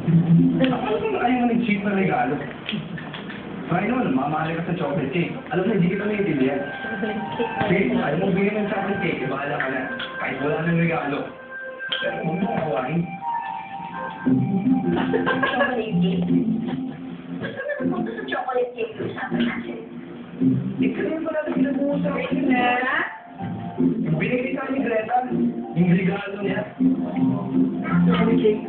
Ayaw mo nag-cheat na regalo. Try naman, mamahali ka sa chocolate cake. Alam mo, hindi kita naiintindihan. Sige, ayaw mo bigyan ng chocolate cake, bahala ka na. Kahit wala nang regalo. Pero huwag mo kawain. Chocolate cake. Gusto na napunta sa chocolate cake. Usapan natin. Ikaw yung pala na pinag-uusap ko yun, eh. Binigay sa ni Greta, yung regalo niya. Chocolate cake.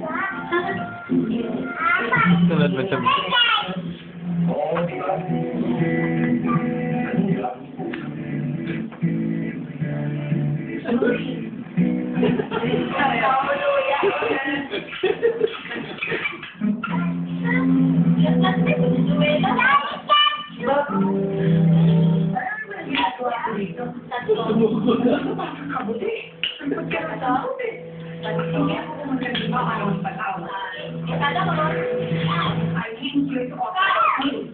Tulad ba siya? Oo, di ba? Kabuti. Sempet ka na daw. Hindi ako magkakita ayaw ng patawa. Kala ko, I came here to offer you.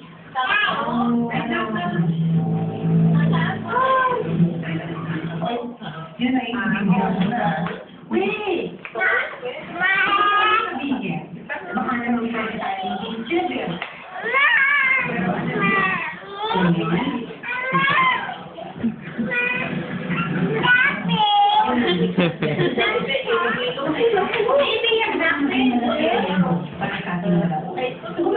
Yun ay ibigyan mo na. Wait! Sabihin. Baka naman tayo tayo children. Ibigyan natin.